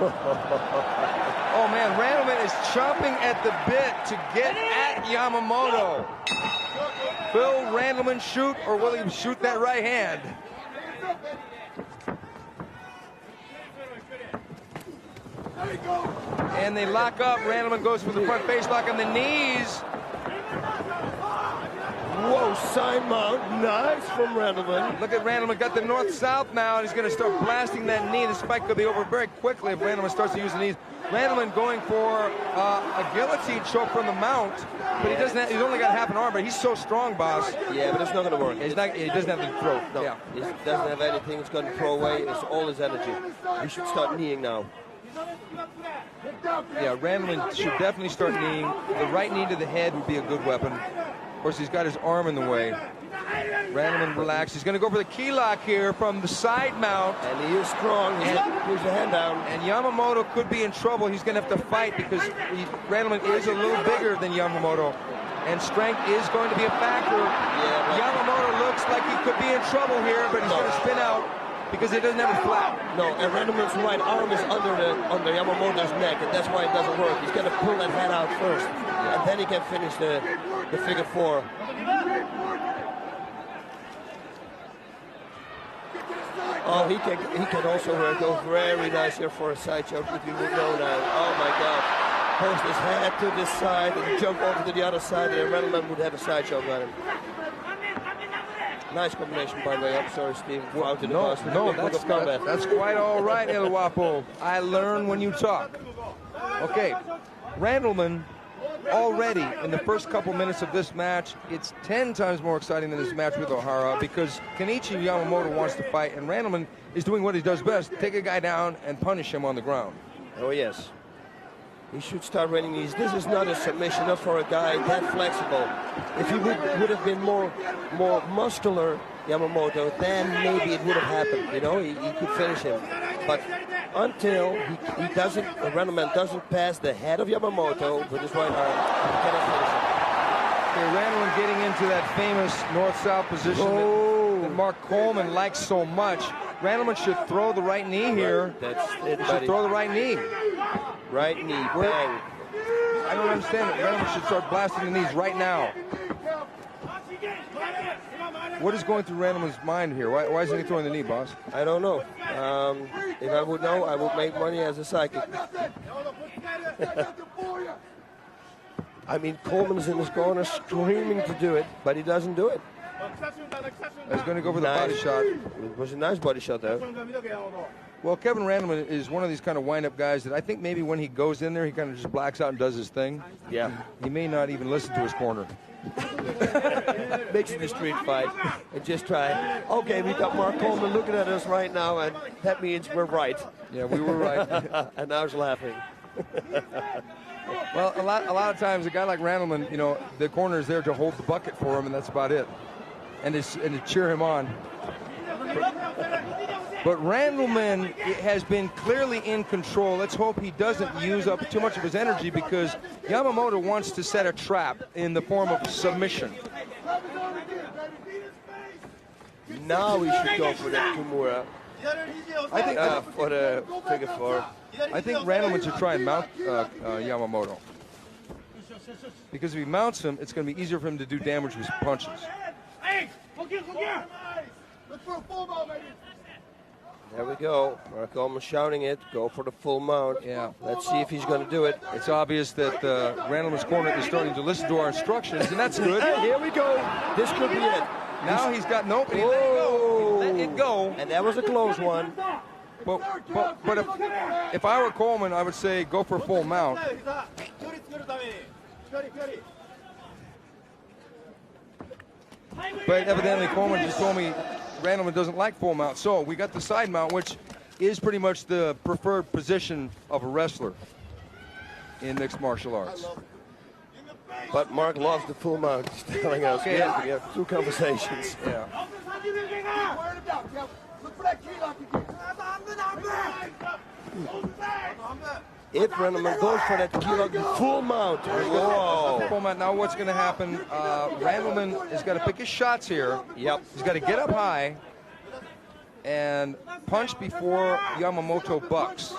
Oh man, Randleman is chomping at the bit to get at Yamamoto. Will Randleman shoot, or will he shoot that right hand? And they lock up. Randleman goes for the front face lock on the knees. Whoa, side mount. Nice from Randleman. Look at Randleman, got the north-south now, and he's going to start blasting that knee. The spike could be over very quickly if Randleman starts to use the knees. Randleman going for a guillotine choke from the mount, but he doesn't. He's only got half an arm, but he's so strong, boss. Yeah, but it's not going to work. He doesn't have the throat. No, yeah. He doesn't have anything. He's going to throw away. It's all his energy. He should start kneeing now. Yeah, Randleman should definitely start kneeing. The right knee to the head would be a good weapon. Of course, he's got his arm in the way. Randleman relaxed. He's going to go for the key lock here from the side mount. And he is strong. Here's the hand down. And Yamamoto could be in trouble. He's going to have to fight because Randleman is a little bigger than Yamamoto. And strength is going to be a factor. Yeah, Yamamoto looks like he could be in trouble here, but he's going to spin out because he doesn't have a flap. No, and Randleman's right arm is under Yamamoto's neck, and that's why it doesn't work. He's going to pull that head out first, and then he can finish the figure four. Oh, he can also go very nice here for a side choke if you would know now. Oh my God. Post his head to this side and jump over to the other side, and Randleman would have a side choke on him. Nice combination, by the way. I'm sorry, Steve. That's quite all right, El Guapo. I learn when you talk. Okay, Randleman already in the first couple minutes of this match, it's 10 times more exciting than this match with O'Hara because Kenichi Yamamoto wants to fight, and Randleman is doing what he does best, take a guy down and punish him on the ground. Oh, yes. He should start running these. This is not a submission, not for a guy that flexible. If he would have been more muscular, Yamamoto, then maybe it would have happened. You know, he could finish him. But until he doesn't, Randleman doesn't pass the head of Yamamoto with his right arm, he cannot finish him. Okay, Randleman getting into that famous north-south position that Mark Coleman likes so much. Randleman should throw the right knee here. That's it, He should throw the right knee. Right knee, bang. I don't understand it. Randleman should start blasting the knees right now. What is going through Randleman's mind here? Why isn't he throwing the knee, boss? I don't know. If I would know, I would make money as a psychic. I mean, Coleman's in his corner screaming to do it, but he doesn't do it. He's going to go for the body shot. It was a nice body shot, though. Well, Kevin Randleman is one of these kind of wind-up guys that I think maybe when he goes in there, he kind of just blacks out and does his thing. Yeah. He may not even listen to his corner. Makes it a street fight and just try. Okay, we got Mark Coleman looking at us right now, and that means we're right. Yeah, we were right. And now he's laughing. Well, a lot of times a guy like Randleman, you know, the corner is there to hold the bucket for him, and that's about it, and to cheer him on. But Randleman has been clearly in control. Let's hope he doesn't use up too much of his energy because Yamamoto wants to set a trap in the form of submission. Now we should go for that Kimura. I think for the figure four. I think Randleman should try and mount Yamamoto. Because if he mounts him, it's going to be easier for him to do damage with punches. There we go. Mark Coleman shouting it. Go for the full mount. Yeah. Let's see if he's going to do it. It's obvious that Randleman's corner is starting to listen to our instructions, and that's good. Hey, here we go. This could be it. Now he's got nope. He let it go. He let it go. And that was a close one. But if I were Coleman, I would say go for full mount. But evidently Coleman just told me Randleman doesn't like full mount. So we got the side mount, which is pretty much the preferred position of a wrestler in mixed martial arts. But Mark loves the full mount. He's telling us. Okay. We have two conversations. Yeah. If Randleman goes for that kilo, full mount. Whoa. Full mount. Now what's going to happen? Randleman has got to pick his shots here. Yep. He's got to get up high. and punch before Yamamoto bucks.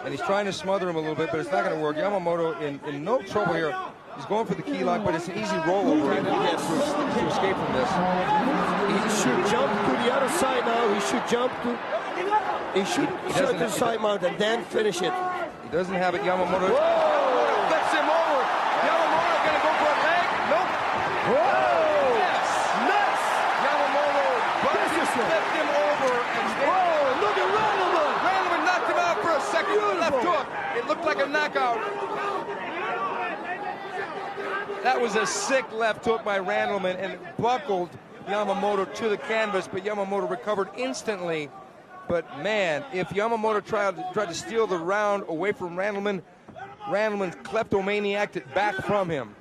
And he's trying to smother him a little bit, but it's not going to work. Yamamoto in no trouble here. He's going for the key lock, but it's an easy rollover to escape from this. He should jump to the other side now. He should jump to... He should jump to the side mount and then finish it. He doesn't have it. Yamamoto flips him over. Yamamoto going to go for a leg? Nope. Whoa! Yes. Nice! Yamamoto flipped him over. And Whoa! Look at Randleman! Randleman knocked him out for a second. Left hook. It looked like a knockout. That was a sick left hook by Randleman and it buckled Yamamoto to the canvas, but Yamamoto recovered instantly. But man, if Yamamoto tried to steal the round away from Randleman, Randleman kleptomaniaced it back from him.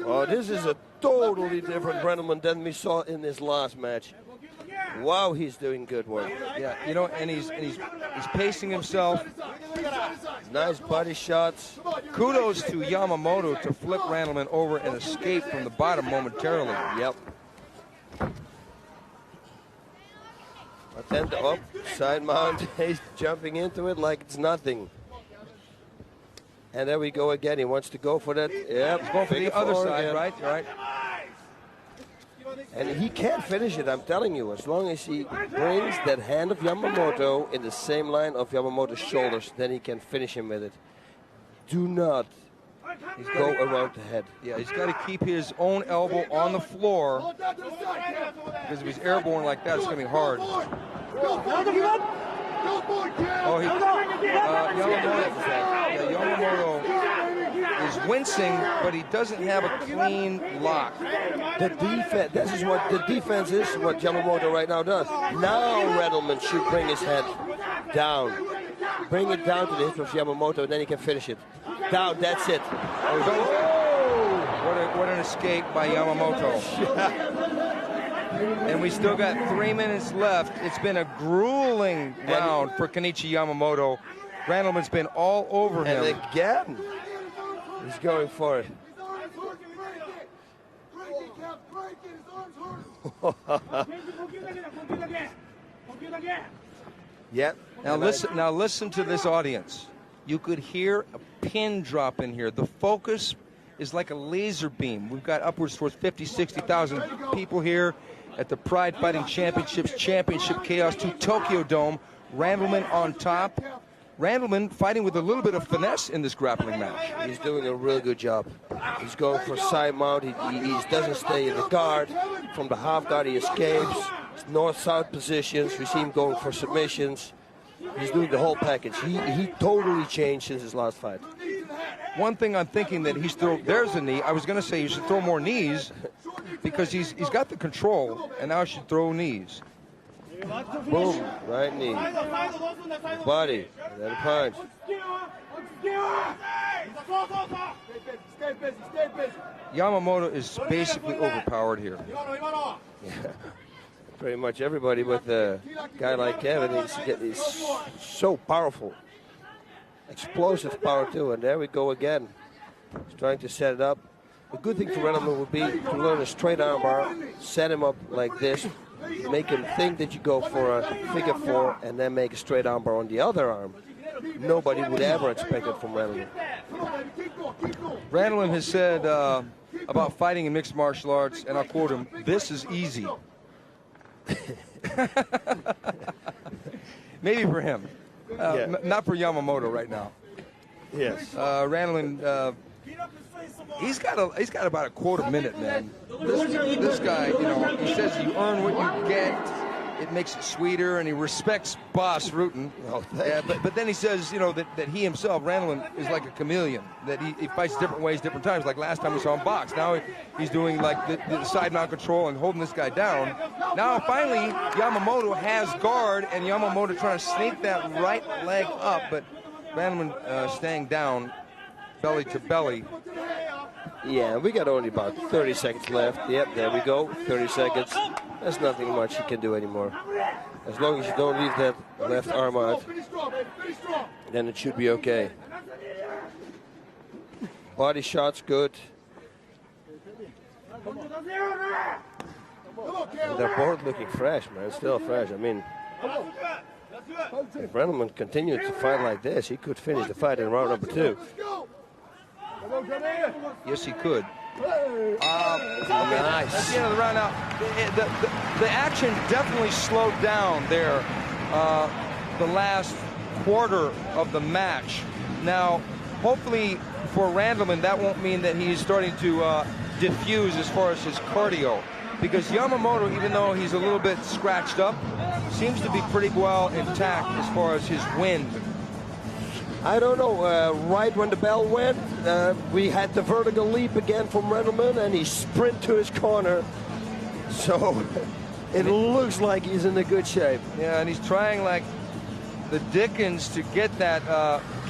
Oh, this is a totally different Randleman than we saw in his last match. Wow, he's doing good work. Yeah, you know, and he's pacing himself. Nice body shots. Kudos to Yamamoto to flip Randleman over and escape from the bottom momentarily. Yep. But then the up side mount, he's jumping into it like it's nothing. And there we go again. He wants to go for that. Yep. He's going for the other side, again. right? Right. And he can't finish it, I'm telling you. As long as he brings that hand of Yamamoto in the same line of Yamamoto's shoulders, then he can finish him with it. Do not go around the head. Yeah, he's got to keep his own elbow on the floor because if he's airborne like that, it's going to be hard. Oh, Yamamoto is wincing, but he doesn't have a clean lock. The defense, this is what the defense is, what Yamamoto right now does. Now Randleman should bring his head down. Bring it down to the hip of Yamamoto, and then he can finish it. Down, that's it. Oh, what an escape by Yamamoto. And we still got 3 minutes left. It's been a grueling round for Kenichi Yamamoto. Randleman's been all over him. And again, he's going for it. Yep. Now listen to this audience. You could hear a pin drop in here. The focus is like a laser beam. We've got upwards towards 50, 60,000 people here at the Pride Fighting Championships Championship Chaos 2 Tokyo Dome. Randleman on top. Randleman fighting with a little bit of finesse in this grappling match. He's doing a really good job. He's going for side mount. He doesn't stay in the guard. From the half guard, he escapes. North-south positions. We see him going for submissions. He's doing the whole package. He totally changed since his last fight. One thing I'm thinking that he's there's a knee. I was going to say he should throw more knees because he's got the control, and now he should throw knees. Boom, right knee. Body, then a punch. Yamamoto is basically overpowered here. Yeah. Pretty much everybody with a guy like Kevin is so powerful. Explosive power too, and there we go again. He's trying to set it up. The good thing for Randleman would be to learn a straight arm bar, set him up like this, make him think that you go for a figure four, and then make a straight arm bar on the other arm. Nobody would ever expect it from Randleman. Randleman has said about fighting in mixed martial arts, and I'll quote him, "This is easy." Maybe for him, not for Yamamoto right now. Yes. Randleman, he's got about a quarter minute, man. This guy, you know, he says you earn what you get. It makes it sweeter, and he respects Boss Rutten. Oh, but then he says, you know, that he himself, Randleman, is like a chameleon, that he fights different ways, different times. Like last time we saw him box. Now he's doing like the side mount control and holding this guy down. Now finally, Yamamoto has guard, and Yamamoto trying to sneak that right leg up, but Randleman staying down, belly to belly. Yeah, we got only about 30 seconds left. Yep, there we go, 30 seconds. There's nothing much you can do anymore. As long as you don't leave that left arm out, then it should be okay. Body shots good. And they're both looking fresh, man. Still fresh. I mean, if Randleman continued to fight like this, he could finish the fight in round number 2. Yes, he could. Nice. That's the end of the round. Now, the action definitely slowed down there the last quarter of the match. Now, hopefully for Randleman, that won't mean that he's starting to diffuse as far as his cardio, because Yamamoto, even though he's a little bit scratched up, seems to be pretty well intact as far as his wind. I don't know, right when the bell went, we had the vertical leap again from Randleman, and he sprint to his corner. So it looks like he's in a good shape. Yeah, and he's trying like the Dickens to get that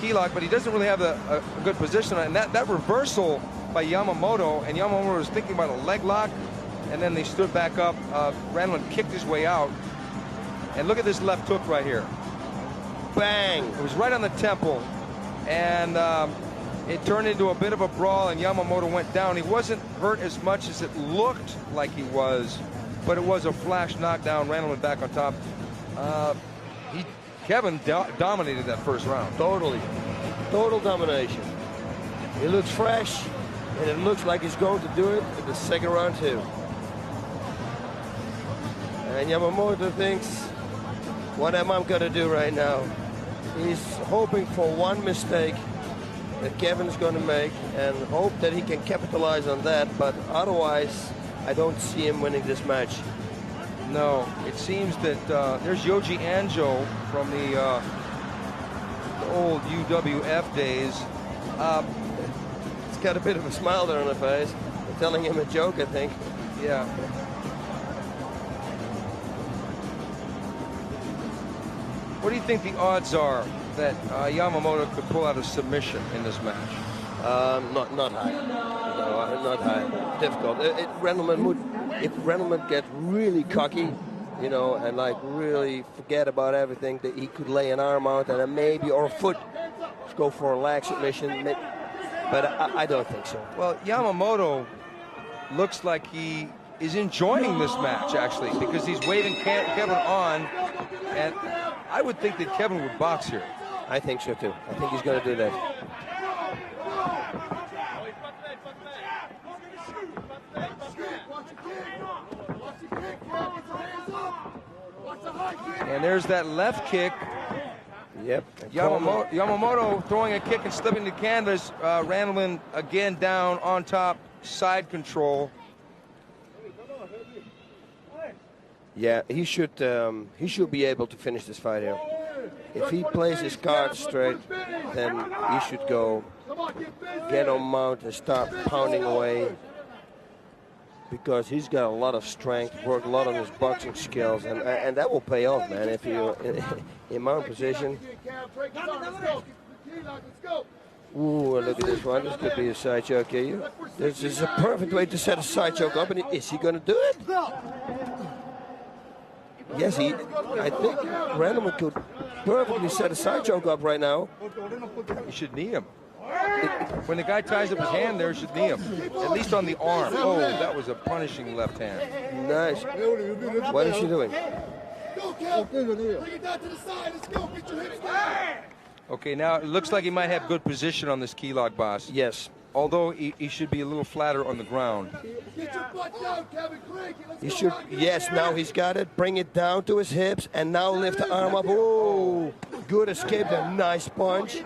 key lock, but he doesn't really have a good position. And that reversal by Yamamoto, and Yamamoto was thinking about a leg lock, and then they stood back up. Randleman kicked his way out. And look at this left hook right here. Bang! It was right on the temple, and it turned into a bit of a brawl, and Yamamoto went down. He wasn't hurt as much as it looked like he was, but it was a flash knockdown. Randleman back on top. Kevin dominated that first round. Totally. Total domination. He looks fresh, and it looks like he's going to do it in the second round too. And Yamamoto thinks, what am I going to do right now? He's hoping for one mistake that Kevin's going to make and hope that he can capitalize on that, but otherwise I don't see him winning this match. No, it seems that there's Yoji Anjo from the old UWF days. He's got a bit of a smile there on the face. They're telling him a joke, I think. Yeah. What do you think the odds are that Yamamoto could pull out a submission in this match? Not high. No, not high. Difficult. If Randleman gets really cocky, you know, and like really forget about everything, that he could lay an arm out and then maybe, or a foot, go for a leg submission. But I don't think so. Well, Yamamoto looks like he is enjoying this match, actually, because he's waving Kevin on, and I would think that Kevin would box here. I think so too. I think he's going to do that. And there's that left kick. Yep. Yamamoto throwing a kick and slipping to canvas. Randleman again down on top, side control. Yeah, he should be able to finish this fight here. If he plays his cards straight, then he should go get on mount and start pounding away, because he's got a lot of strength, worked a lot on his boxing skills, and that will pay off, man, if you're in mount position. Ooh, look at this one. This could be a side choke here. This is a perfect way to set a side choke up, and is he going to do it? Yes, I think Randleman could perfectly set a side choke up right now. You should knee him. When the guy ties up his hand there, you should knee him. At least on the arm. Oh, that was a punishing left hand. Nice. What is she doing? Okay, now it looks like he might have good position on this key lock, boss. Yes. Although he should be a little flatter on the ground. He should, yes, now he's got it. Bring it down to his hips and now lift the arm up. Oh, good escape, a nice punch.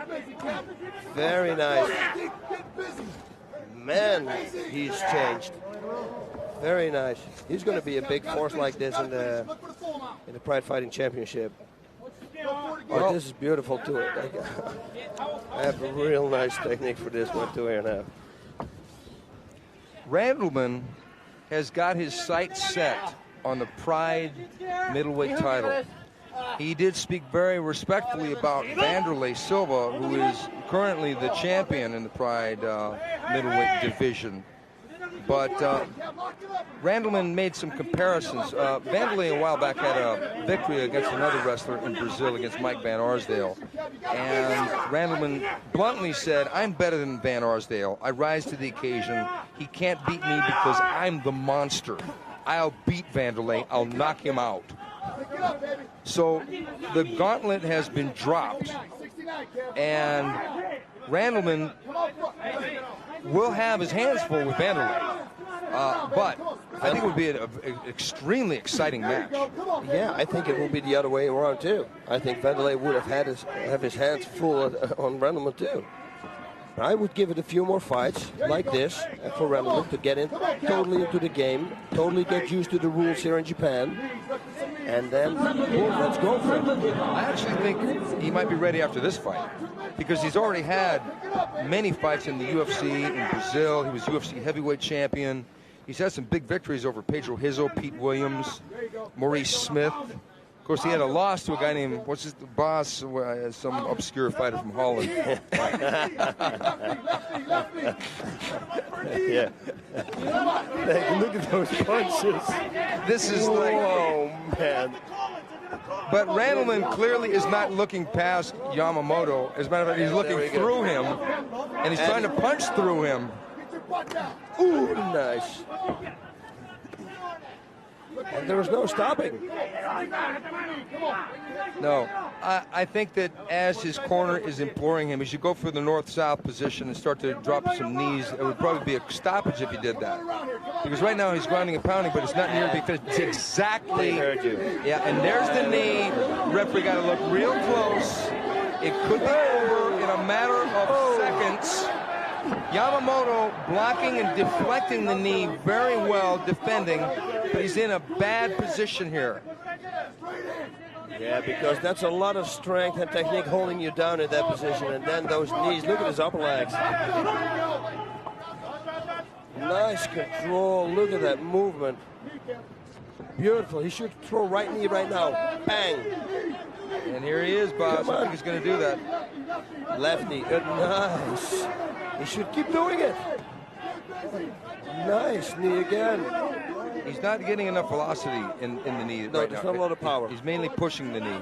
Very nice. Man, he's changed. Very nice. He's going to be a big force like this in the Pride Fighting Championship. Oh, this is beautiful too. I have a real nice technique for this one too here now. Randleman has got his sights set on the Pride middleweight title. He did speak very respectfully about Vanderlei Silva, who is currently the champion in the Pride middleweight division. But Randleman made some comparisons. Vanderlei a while back had a victory against another wrestler in Brazil against Mike Van Arsdale. And Randleman bluntly said, I'm better than Van Arsdale. I rise to the occasion. He can't beat me because I'm the monster. I'll beat Vanderlei. I'll knock him out. So the gauntlet has been dropped, and Randleman will have his hands full with Vanderlei. But I think it would be an extremely exciting match. Yeah, I think it will be the other way around too. I think Vanderlei would have his hands full on Randleman too. I would give it a few more fights like this for Randleman to get in totally into the game, totally get used to the rules here in Japan, and then let's go for it. I actually think he might be ready after this fight because he's already had many fights in the UFC, in Brazil. He was UFC heavyweight champion. He's had some big victories over Pedro Rizzo, Pete Williams, Maurice Smith. Of course, he had a loss to a guy named, what's his boss, some obscure fighter from Holland. Yeah. Look at those punches. This is like, oh man. But Randleman clearly is not looking past Yamamoto. As a matter of fact, he's looking through him, and he's trying to punch through him. Ooh, nice. And there was no stopping. No. I think that as his corner is imploring him, he should go for the north-south position and start to drop some knees. It would probably be a stoppage if he did that. Because right now he's grinding and pounding, but it's not near being finished. It's exactly. Yeah, and there's the knee. Referee got to look real close. It could be over in a matter of seconds. Yamamoto blocking and deflecting the knee very well, defending, but he's in a bad position here. Yeah, because that's a lot of strength and technique holding you down in that position, and then those knees. Look at his upper legs. Nice control. Look at that movement. Beautiful. He should throw right knee right now. Bang. And here he is, boss. I think he's going to do that. Left knee. Nice. He should keep doing it. Nice knee again. He's not getting enough velocity in the knee No, right there's now. not a lot of power. He's mainly pushing the knee.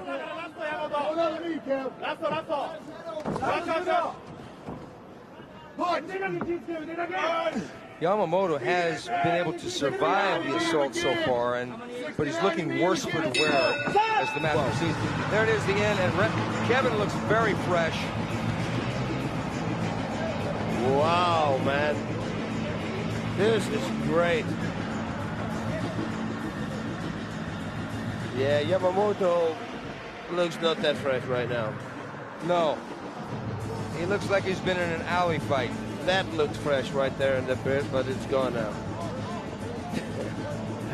Yamamoto has been able to survive the assault so far, but he's looking worse for the wear as the match proceeds. There it is, the end, and Kevin looks very fresh. Wow, man. This is great. Yeah, Yamamoto looks not that fresh right now. No. He looks like he's been in an alley fight. That looked fresh right there in the beard, but it's gone now.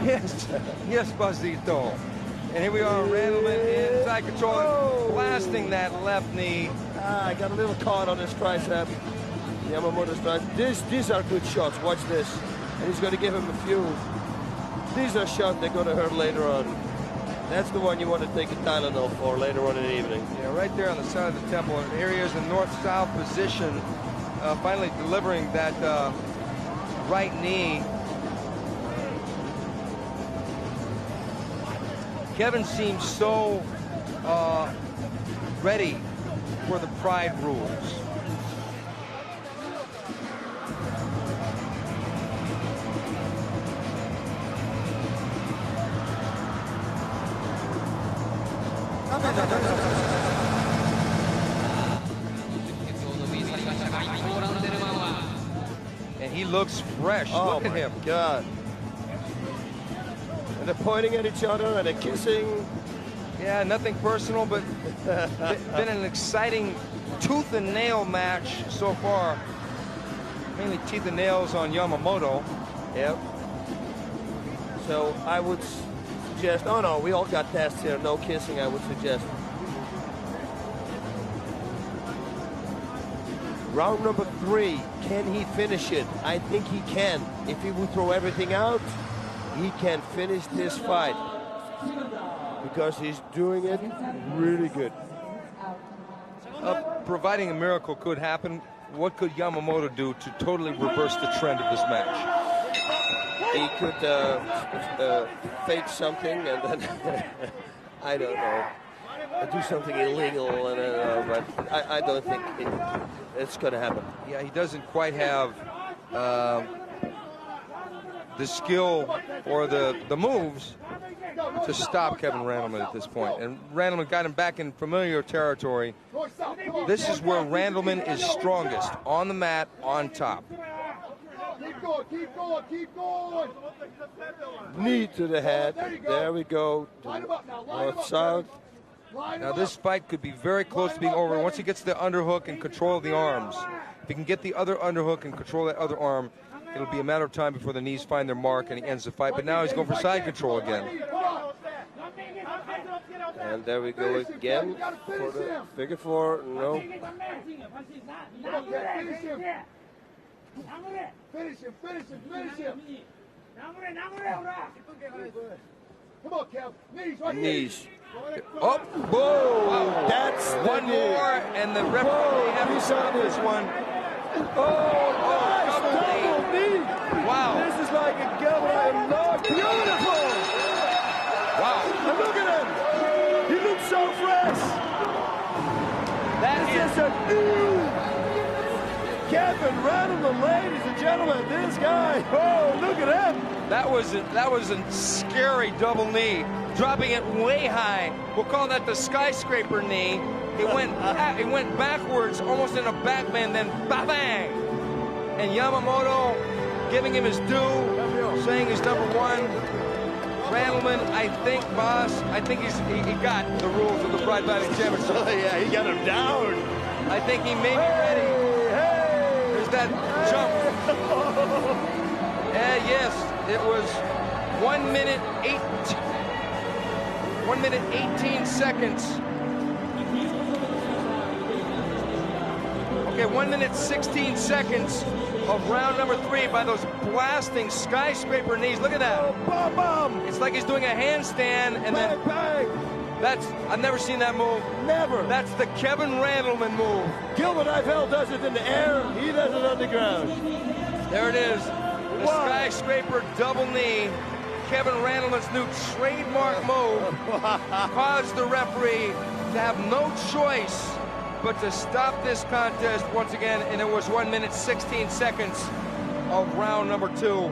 Yes, Buzzito. And here we are, Randleman inside control, blasting that left knee. I got a little caught on his tricep. Yamamoto's tricep. These are good shots. Watch this. And he's going to give him a few. These are shots that are going to hurt later on. That's the one you want to take a Tylenol for later on in the evening. Yeah, right there on the side of the temple. And here he is in north-south position, finally delivering that right knee. Kevin seems so ready for the Pride rules. And he looks fresh. Oh, look at him. God. And they're pointing at each other and they're kissing. Yeah, nothing personal, but been an exciting tooth and nail match so far. Mainly teeth and nails on Yamamoto. Yep. So I would suggest, oh no, we all got tests here, no kissing, I would suggest. Round number 3, can he finish it? I think he can. If he would throw everything out, he can finish this fight. Because he's doing it really good. Providing a miracle could happen, what could Yamamoto do to totally reverse the trend of this match? He could fake something and then, I don't know, do something illegal, but I don't think it's going to happen. Yeah, he doesn't quite have the skill or the moves to stop Kevin Randleman at this point. And Randleman got him back in familiar territory. This is where Randleman is strongest, on the mat, on top. Keep going. Knee to the head. There we go. North south. Now this fight could be very close to being over once he gets the underhook and control of the arms. If he can get the other underhook and control that other arm, it'll be a matter of time before the knees find their mark and he ends the fight. But now he's going for side control again. And there we go again for the figure four. No. Finish him. Come on, Kev. Knees right here. Knees. Oh, whoa! Wow. That's one more, and the referee may have to stop this one. Nice double knee. Wow. This is like a Gilbert log. Beautiful. Wow. And look at him. He looks so fresh. That This is a new Kevin Randleman, ladies and gentlemen. This guy. Oh, look at him. That was a scary double knee, dropping it way high. We'll call that the skyscraper knee. It went backwards, almost in a backbend, then bang! And Yamamoto giving him his due, saying he's number one. Randleman, I think he got the rules of the Pride Fighting Championship. Yeah, he got him down. I think he may be ready. There's that jump. Yes, it was 1 minute 18 seconds. Okay, 1 minute 16 seconds of round number 3 by those blasting skyscraper knees. Look at that. Bum, bum. It's like he's doing a handstand and then Bang. I've never seen that move. Never. That's the Kevin Randleman move. Gilbert Eiffel does it in the air. He does it on the ground. There it is. The skyscraper double knee. Kevin Randleman's new trademark move caused the referee to have no choice but to stop this contest once again, and it was 1 minute 16 seconds of round number 2.